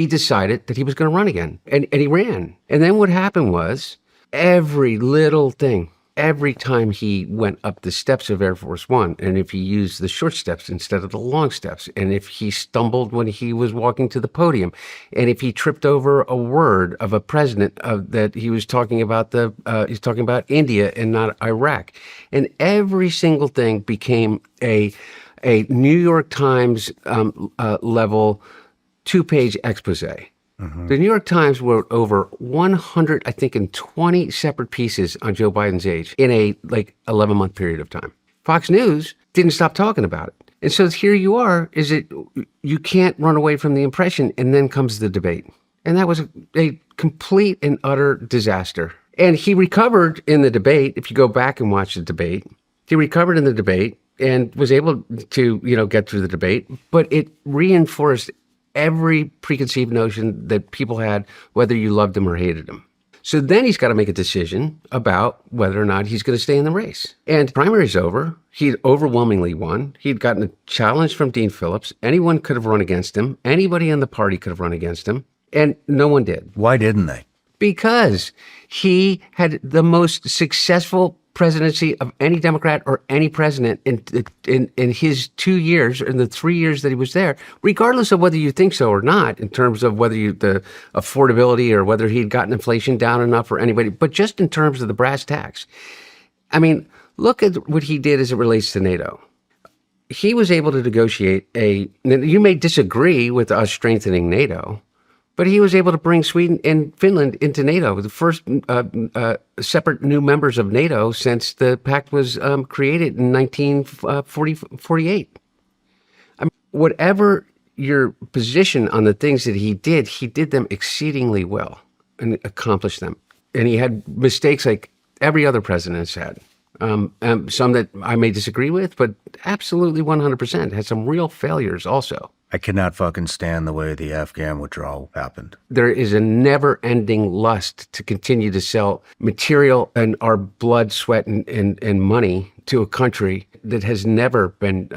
he decided that he was going to run again. And he ran. And then what happened was every little thing, every time he went up the steps of Air Force One, and if he used the short steps instead of the long steps, and if he stumbled when he was walking to the podium, and if he tripped over a word of a president that he was talking about he's talking about India and not Iraq, and every single thing became a New York Times level 2-page expose. The New York Times wrote over 100, I think, in 20 separate pieces on Joe Biden's age in a 11-month period of time. Fox News didn't stop talking about it. And so here you are, you can't run away from the impression, and then comes the debate. And that was a complete and utter disaster. And he recovered in the debate. If you go back and watch the debate, he recovered in the debate and was able to, get through the debate, but it reinforced every preconceived notion that people had, whether you loved him or hated him. So then he's got to make a decision about whether or not he's going to stay in the race. And primary's over. He overwhelmingly won. He'd gotten a challenge from Dean Phillips. Anyone could have run against him. Anybody in the party could have run against him. And no one did. Why didn't they? Because he had the most successful presidency of any Democrat or any president in his 2 years, in the 3 years that he was there, regardless of whether you think so or not, in terms of whether the affordability or whether he'd gotten inflation down enough for anybody, but just in terms of the brass tacks. I mean, look at what he did as it relates to NATO. He was able to negotiate you may disagree with us strengthening NATO, but he was able to bring Sweden and Finland into NATO, the first separate new members of NATO since the pact was created in 1948. I mean, whatever your position on the things that he did them exceedingly well and accomplished them. And he had mistakes like every other president has had. Some that I may disagree with, but absolutely 100% had some real failures also. I cannot fucking stand the way the Afghan withdrawal happened. There is a never-ending lust to continue to sell material and our blood, sweat, and money to a country that has never been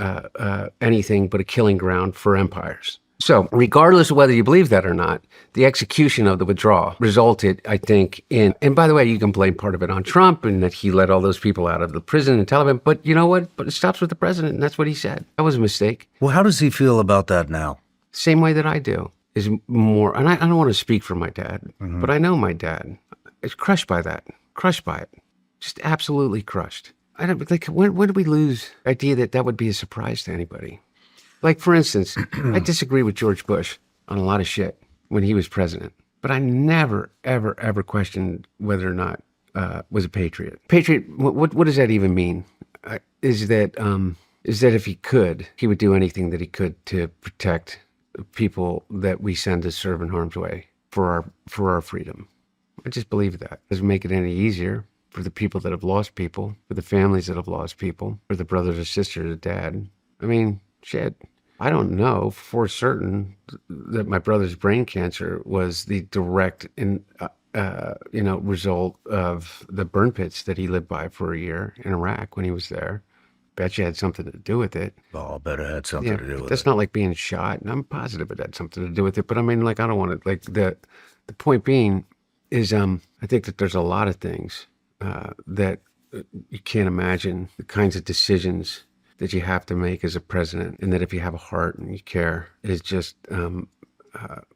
anything but a killing ground for empires. So regardless of whether you believe that or not, the execution of the withdrawal resulted, I think, and by the way, you can blame part of it on Trump and that he let all those people out of the prison and Taliban, but you know what? But it stops with the president, and that's what he said. That was a mistake. Well, how does he feel about that now? Same way that I do, is more, and I don't want to speak for my dad, but I know my dad is crushed by that, crushed by it, just absolutely crushed. I don't, when did we lose the idea that would be a surprise to anybody? Like, for instance, I disagree with George Bush on a lot of shit when he was president, but I never, ever, ever questioned whether or not was a patriot. Patriot, what does that even mean? Is that if he could, he would do anything that he could to protect people that we send to serve in harm's way for our freedom. I just believe that. It doesn't make it any easier for the people that have lost people, for the families that have lost people, for the brothers or sisters or dad. I mean, shit. I don't know for certain that my brother's brain cancer was the direct result of the burn pits that he lived by for a year in Iraq when he was there. Bet you had something to do with it. Oh, I'll bet it had something to do with it. That's not like being shot, and I'm positive it had something to do with it. But I mean, I don't want to, the point being is, I think that there's a lot of things that you can't imagine, the kinds of decisions that you have to make as a president, and that if you have a heart and you care, is just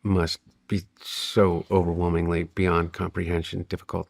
must be so overwhelmingly beyond comprehension difficult.